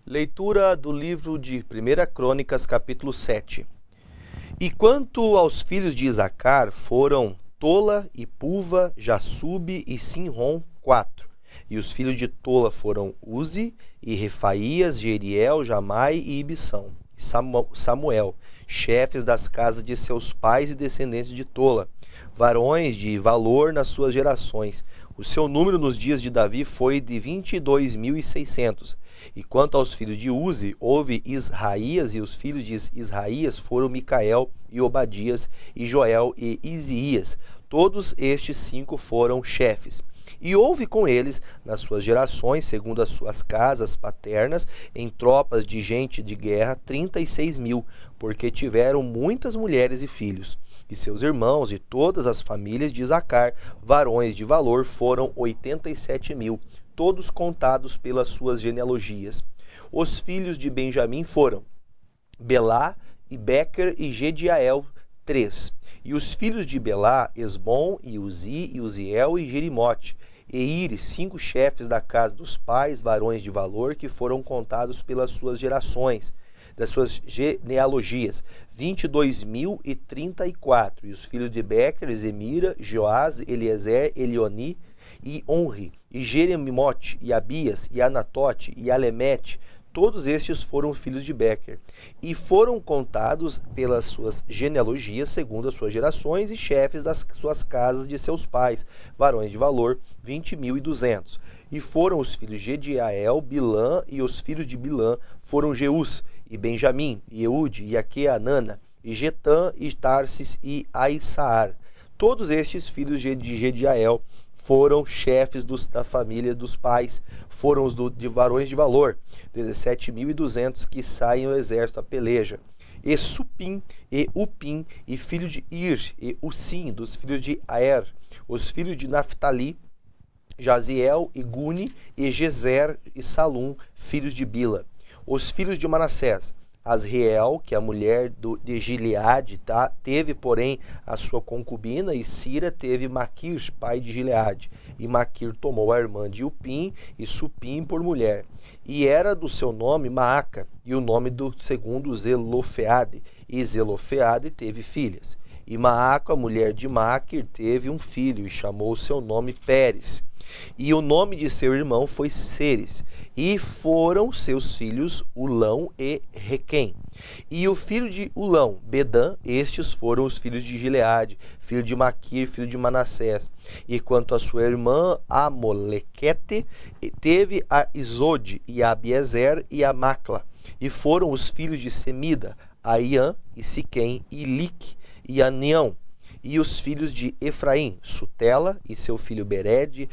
Leitura do livro de 1 Crônicas, capítulo 7. E quanto aos filhos de Isacar, foram Tola e Puva, Jassube e Sinrom, 4. E os filhos de Tola foram Uzi e Refaías, Jeriel, Jamai e Ibissão. E Samuel, chefes das casas de seus pais e descendentes de Tola, varões de valor nas suas gerações. O seu número nos dias de Davi foi de 22.600. E quanto aos filhos de Uzi, houve Israías, e os filhos de Israías foram Micael e Obadias, e Joel e Isias. Todos estes 5 foram chefes. E houve com eles, nas suas gerações, segundo as suas casas paternas, em tropas de gente de guerra, 36.000, porque tiveram muitas mulheres e filhos. E seus irmãos e todas as famílias de Isacar, varões de valor, foram 87.000, todos contados pelas suas genealogias. Os filhos de Benjamim foram Belá, e Bequer e Gediael, 3. E os filhos de Belá, Esbom, e Uzi, e Uziel e Jerimote. E Iri, 5 chefes da casa dos pais, varões de valor, que foram contados pelas suas gerações, das suas genealogias, 22.034. E os filhos de Bequer, Zemira, Joás, Eliezer, Elioni e Onri, e Jeremimote, e Abias, e Anatote, e Alemete. Todos estes foram filhos de Bequer, e foram contados pelas suas genealogias, segundo as suas gerações, e chefes das suas casas de seus pais, varões de valor, 20.200. E foram os filhos de Ediael, Bilã, e os filhos de Bilã foram Jeus, e Benjamim, e Eude, e Aqueanana, e Getã, e Tarsis, e Aissaar. Todos estes filhos de Gediael foram chefes da família dos pais, foram os de varões de valor, 17.200 que saem ao exército a peleja. E Supim, e Upim, e filho de Ir, e Usim, dos filhos de Aer, os filhos de Naphtali, Jaziel, e Guni, e Gezer, e Salum, filhos de Bila. Os filhos de Manassés, Asriel, que é a mulher de Gileade, teve, porém, a sua concubina, e Sira teve Maquir, pai de Gileade. E Maquir tomou a irmã de Upim e Supim por mulher. E era do seu nome Maaca, e o nome do segundo Zelofeade. E Zelofeade teve filhas. E Maaca, a mulher de Maquir, teve um filho, e chamou o seu nome Pérez. E o nome de seu irmão foi Seres, e foram seus filhos Ulão e Requem. E o filho de Ulão, Bedã, estes foram os filhos de Gileade, filho de Maquir, filho de Manassés. E quanto a sua irmã Amolequete, teve a Isode, e a Abiezer, e a Macla. E foram os filhos de Semida, Aiã, e Siquém, e Lique, e Anião. E os filhos de Efraim, Sutela, e seu filho Bered,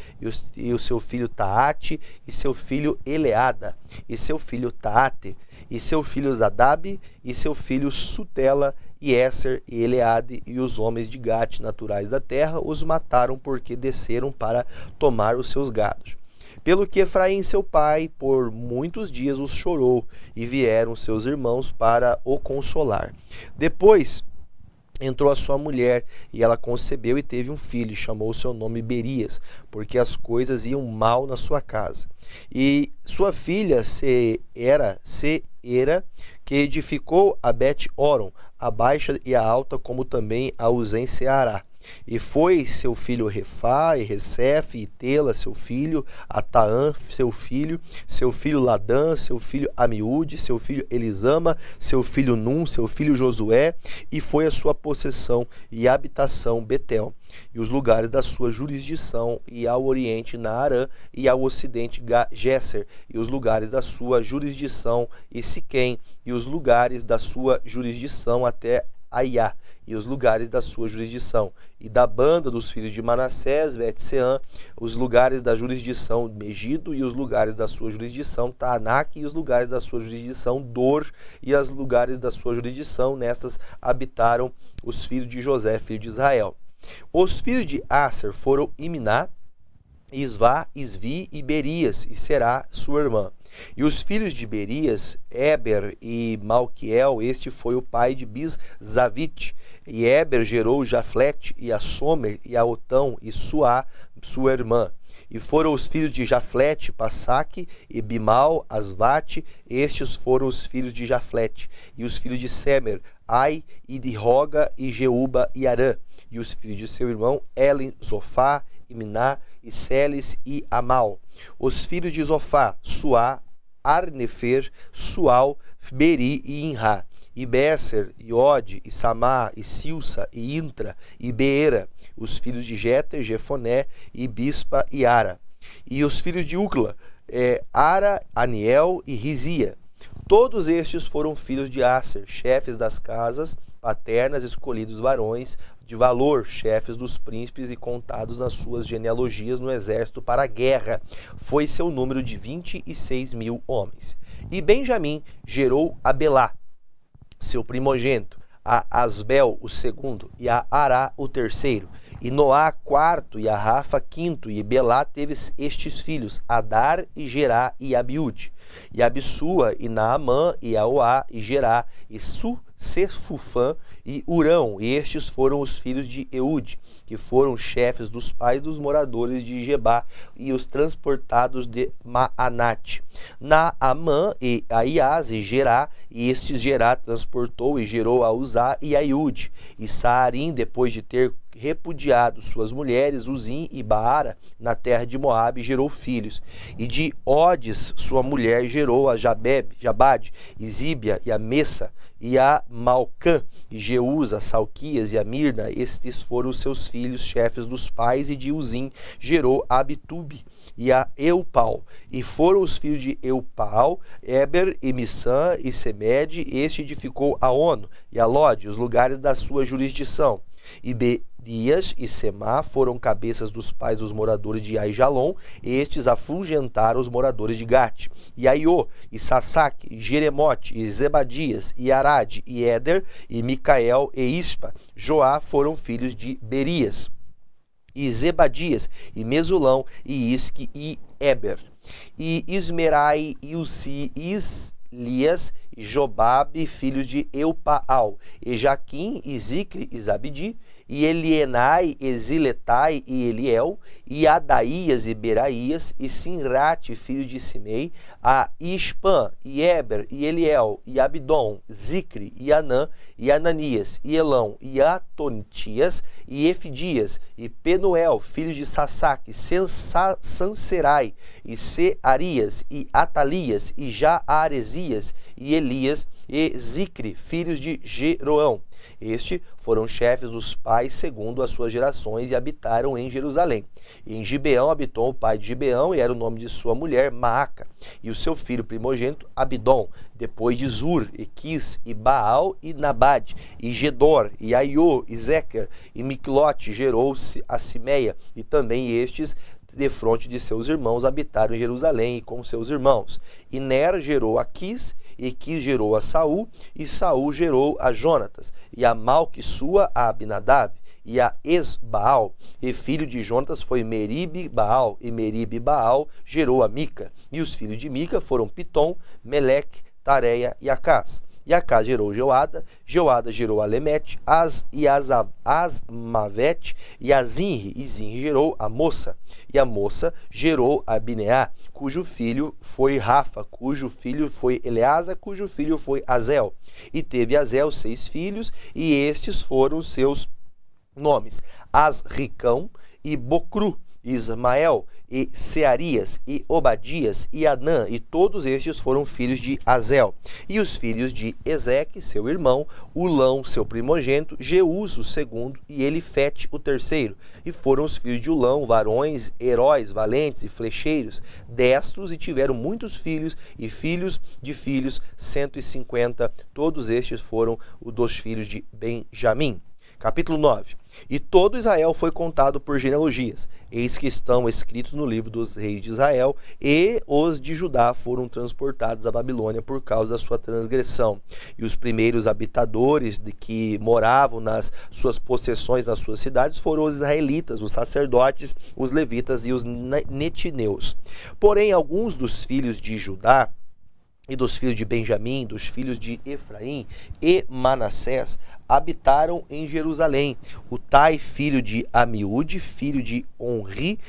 e o seu filho Taate, e seu filho Eleada, e seu filho Taate, e seu filho Zadab, e seu filho Sutela, e Esser, e Eleade, e os homens de Gate, naturais da terra, os mataram porque desceram para tomar os seus gados. Pelo que Efraim, seu pai, por muitos dias os chorou, e vieram seus irmãos para o consolar. Depois entrou a sua mulher, e ela concebeu e teve um filho, e chamou o seu nome Berias, porque as coisas iam mal na sua casa. E sua filha Seera, que edificou a Bet-Oron, a baixa e a alta, como também a Uzem Seará. E foi seu filho Refá, e Recef, e Tela, seu filho, Ataã, seu filho Ladã, seu filho Amiúde, seu filho Elisama, seu filho Num, seu filho Josué, e foi a sua possessão e habitação Betel, e os lugares da sua jurisdição, e ao oriente Naarã, e ao ocidente Géser, e os lugares da sua jurisdição, e Siquém, e os lugares da sua jurisdição até Aiá, e os lugares da sua jurisdição, e da banda dos filhos de Manassés, Bet-Seã, os lugares da jurisdição Megido, e os lugares da sua jurisdição Taanac, e os lugares da sua jurisdição Dor, e os lugares da sua jurisdição, nestas habitaram os filhos de José, filho de Israel. Os filhos de Aser foram Iminá, Isvá, Isvi e Berias, e Será sua irmã. E os filhos de Berias, Éber e Malquiel, este foi o pai de Bizavite. E Éber gerou Jaflete, e a Somer, e a Otão, e Suá, sua irmã. E foram os filhos de Jaflete, Passaque, e Bimal, Asvate, estes foram os filhos de Jaflete. E os filhos de Semer, Ai, e de Roga, e Jeuba, e Arã. E os filhos de seu irmão, Elen, Zofá, e Miná, e Celes, e Amal. Os filhos de Zofá, Suá, Arnefer, Sual, Beri e Inrá. E Besser, e Ode, e Samá, e Silsa, e Intra, e Beera. Os filhos de Jeter, Jefoné, e Bispa, e Ara. E os filhos de Ucla, Ara, Aniel e Rizia. Todos estes foram filhos de Aser, chefes das casas paternas, escolhidos varões de valor, chefes dos príncipes e contados nas suas genealogias no exército para a guerra. Foi seu número de 26.000 homens. E Benjamim gerou a Belá, seu primogênito, a Asbel, o segundo, e a Ará, o terceiro, e Noá, quarto, e a Rafa, quinto, e Belá teve estes filhos, Adar, e Gerá, e Abiúde, e Abissua, e Naamã, e Aoá, e Gerá, e Sefufã, e Urão, e estes foram os filhos de Eude, que foram chefes dos pais dos moradores de Gebá, e os transportados de Maanate. Naamã, e Aias, e Gerá, e estes Gerá transportou e gerou a Uzá e a Iude, e Saarim, depois de ter repudiado suas mulheres, Uzim e Baara, na terra de Moabe, gerou filhos. E de Odes, sua mulher, gerou a Jabade, e Zíbia, e a Messa, e a Malcã, e Jeusa, Salquias e a Mirna. Estes foram os seus filhos, chefes dos pais, e de Uzim gerou a Abitube e a Eupal. E foram os filhos de Eupal, Eber, e Missã, e Semede. Este edificou a Ono e a Lode, os lugares da sua jurisdição. E Berias e Semá foram cabeças dos pais dos moradores de Aijalon, estes afugentaram os moradores de Gate. E Aiô, e Sassaque, e Jeremote, e Zebadias, e Arade, e Éder, e Micael, e Ispa, Joá foram filhos de Berias. E Zebadias, e Mesulão, e Isque, e Eber. E Ismerai, e Uzi, e Lias, e Jobabe, filhos de Eupaal, e Jaquim, e Zicre, e Zabdi, e Elienai, e Ziletai, e Eliel, e Adaías, e Beraías, e Sinrate, filho de Simei, a Ispan, e Eber, e Eliel, e Abdon, Zicre, e Anã, e Ananias, e Elão, e Atontias, e Efidias, e Penuel, filhos de Sassaque, Sanserai, e Searias, e Atalias, e Jaaresias, e Elias, e Zicre, filhos de Jeroão. Estes foram chefes dos pais segundo as suas gerações e habitaram em Jerusalém. E em Gibeão habitou o pai de Gibeão, e era o nome de sua mulher Maaca, e o seu filho primogênito Abidom, depois de Zur, e Quis, e Baal, e Nabade, e Gedor, e Aiô, e Zequer, e Miclote gerou-se a Simeia, e também estes defronte de seus irmãos habitaram em Jerusalém e com seus irmãos. E Ner gerou a Quis, e Quis gerou a Saul, e Saul gerou a Jonatas, e a Malquissua a Abinadab, e a Esbaal, e filho de Jonatas foi Meribe-Baal, e Meribe-Baal gerou a Mica, e os filhos de Mica foram Pitom, Meleque, Tareia e Acás. E Acás gerou Joada, Joada gerou a Lemete, Asmavete e a Zinri, e Zinri gerou a Moça, e a Moça gerou a Bineá, cujo filho foi Rafa, cujo filho foi Eleasa, cujo filho foi Azel. E teve Azel 6 filhos, e estes foram os seus nomes: Asricão e Bocru, Ismael, e Searias, e Obadias, e Anã, e todos estes foram filhos de Azel. E os filhos de Ezeque, seu irmão, Ulão, seu primogênito, Jeus, o segundo, e Elifete, o terceiro. E foram os filhos de Ulão, varões, heróis, valentes e flecheiros, destros, e tiveram muitos filhos, e filhos de filhos, 150. Todos estes foram os dos filhos de Benjamim. Capítulo 9. E todo Israel foi contado por genealogias. Eis que estão escritos no livro dos reis de Israel, e os de Judá foram transportados à Babilônia por causa da sua transgressão. E os primeiros habitadores que moravam nas suas possessões, nas suas cidades, foram os israelitas, os sacerdotes, os levitas e os netineus. Porém, alguns dos filhos de Judá e dos filhos de Benjamim, dos filhos de Efraim e Manassés, habitaram em Jerusalém. Utai, filho de Amiúde, filho de Onri,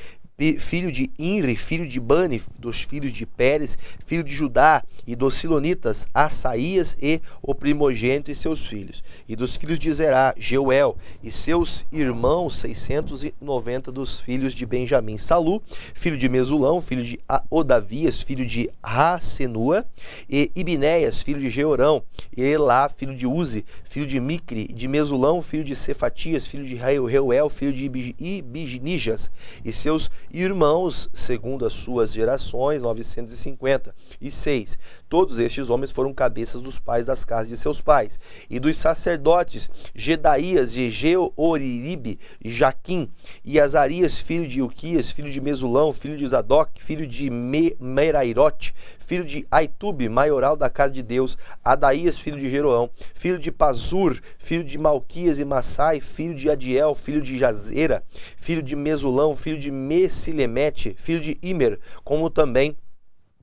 filho de Inri, filho de Bani, dos filhos de Pérez, filho de Judá, e dos Silonitas, Assaías e o primogênito e seus filhos. E dos filhos de Zerá, Jeuel, e seus irmãos, 690 dos filhos de Benjamim, Salu, filho de Mesulão, filho de Odavias, filho de Rasenua, e Ibinéias, filho de Georão, e Elá, filho de Uzi, filho de Micri, de Mesulão, filho de Cefatias, filho de Reuel, filho de Ibijnijas, e seus irmãos, segundo as suas gerações, 956. Todos estes homens foram cabeças dos pais das casas de seus pais. E dos sacerdotes, Gedaías de Jeoriribe, e Jaquim, e Azarias, filho de Ilquias, filho de Mesulão, filho de Zadok, filho de Merairote, filho de Aitube, maioral da casa de Deus, Adaías, filho de Jeroão, filho de Pazur, filho de Malquias e Massai, filho de Adiel, filho de Jazera, filho de Mesulão, filho de Mesilemete, filho de Imer, como também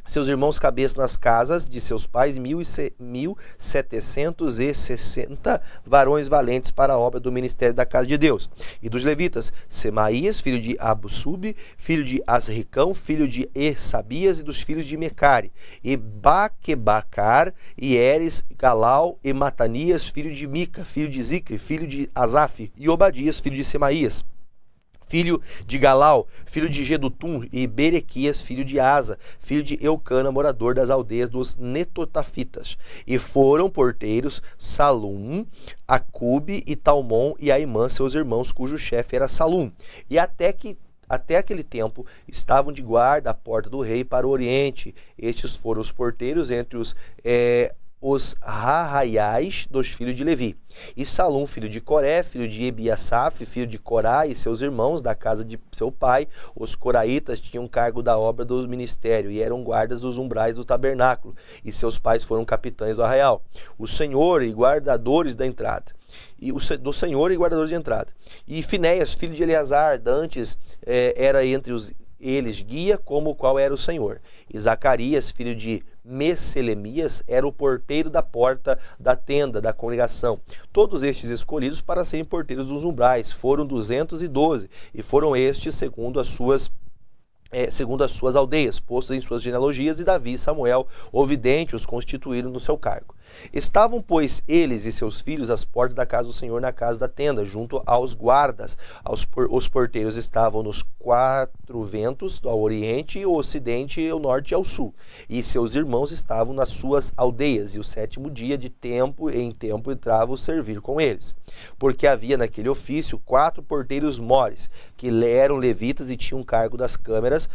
seus irmãos cabeças nas casas de seus pais, 1.760 varões valentes para a obra do ministério da casa de Deus. E dos levitas, Semaías, filho de Abusub, filho de Asricão, filho de Esabias, e dos filhos de Mecari, e Baquebacar, e Eres, Galau, e Matanias, filho de Mica, filho de Zicre, filho de Asaf, e Obadias, filho de Semaías, filho de Galau, filho de Gedutum, e Berequias, filho de Asa, filho de Eucana, morador das aldeias dos Netotafitas. E foram porteiros Salum, Acube e Talmon e Aimã, seus irmãos, cujo chefe era Salum. E até aquele tempo estavam de guarda à porta do rei para o oriente. Estes foram os porteiros entre os Rahaiais dos filhos de Levi. E Salum, filho de Coré, filho de Ebiasaf, filho de Corá, e seus irmãos da casa de seu pai, os coraitas, tinham cargo da obra do ministério e eram guardas dos umbrais do tabernáculo, e seus pais foram capitães do arraial. O Senhor e guardadores da entrada. Do Senhor e guardadores de entrada. E Finéias, filho de Eleazar, dantes era entre eles guia, como o qual era o Senhor. E Zacarias, filho de Meselemias, era o porteiro da porta da tenda da congregação. Todos estes escolhidos para serem porteiros dos umbrais foram 212, e foram estes segundo as suas aldeias, postos em suas genealogias, e Davi e Samuel, o vidente, os constituíram no seu cargo. Estavam, pois, eles e seus filhos às portas da casa do Senhor, na casa da tenda, junto aos guardas. Os porteiros estavam nos 4 ventos, ao oriente, ao ocidente, ao norte e ao sul. E seus irmãos estavam nas suas aldeias, e o 7º dia de tempo em tempo entravam servir com eles. Porque havia naquele ofício 4 porteiros mores, que eram levitas e tinham cargo das câmaras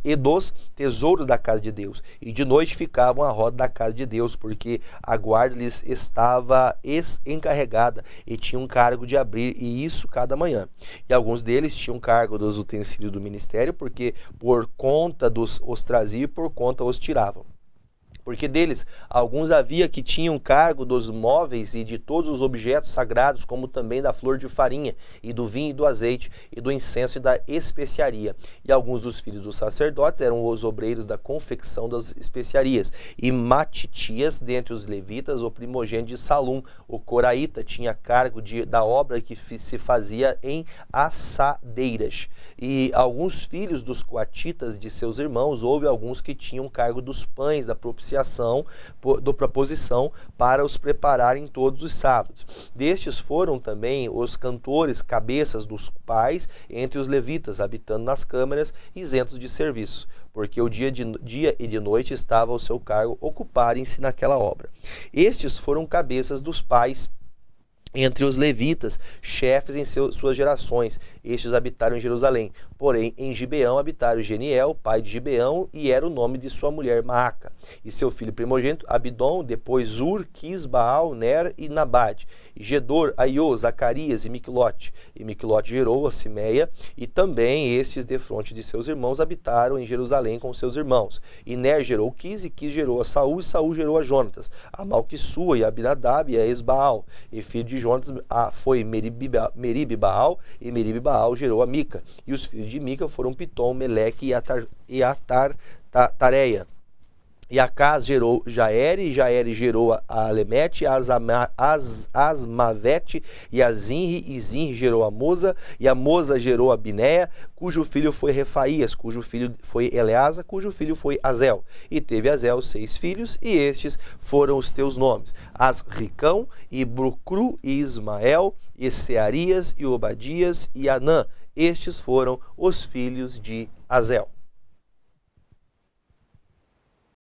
e dos tesouros da casa de Deus. E de noite ficavam à roda da casa de Deus, porque a guarda lhes estava encarregada e tinham cargo de abrir, e isso cada manhã. E alguns deles tinham cargo dos utensílios do ministério, porque por conta os traziam e por conta os tiravam. Porque deles, alguns havia que tinham cargo dos móveis e de todos os objetos sagrados, como também da flor de farinha, e do vinho e do azeite, e do incenso e da especiaria. E alguns dos filhos dos sacerdotes eram os obreiros da confecção das especiarias. E Matitias, dentre os levitas, o primogênito de Salum, o coraíta, tinha cargo da obra que se fazia em assadeiras. E alguns filhos dos coatitas de seus irmãos, houve alguns que tinham cargo dos pães da propiciação, do proposição, para os prepararem todos os sábados. Destes foram também os cantores, cabeças dos pais, entre os levitas, habitando nas câmaras, isentos de serviço, porque o dia e de noite estava ao seu cargo ocuparem-se naquela obra. Estes foram cabeças dos pais entre os levitas, chefes em suas gerações. Estes habitaram em Jerusalém. Porém, em Gibeão habitaram Geniel, pai de Gibeão, e era o nome de sua mulher Maaca. E seu filho primogênito, Abidom, depois Zur, Quis, Baal, Ner e Nabade. E Gedor, Aiô, Zacarias e Miqulote. E Miqulote gerou a Simeia, e também estes, defronte de seus irmãos, habitaram em Jerusalém com seus irmãos. E Ner gerou Quis, e Quis gerou a Saul, e Saul gerou a Jonatas, a Malquissua, e a Abinadab, e a Esbaal. E filho de Jonatas foi Meribe-Baal, e Meribe-Baal gerou a Mica. E os filhos de Mica foram Pitom, Meleque e Tareia. E Acás gerou Jaere, e Jaere gerou a Alemete, Asmavete e a Zinri, e Zinri gerou a Moza, e a Moza gerou a Binéia, cujo filho foi Refaías, cujo filho foi Eleasa, cujo filho foi Azel. E teve Azel 6 filhos, e estes foram os teus nomes: Asricão, e Brucru, e Ismael, e Searias, e Obadias, e Anã. Estes foram os filhos de Azel.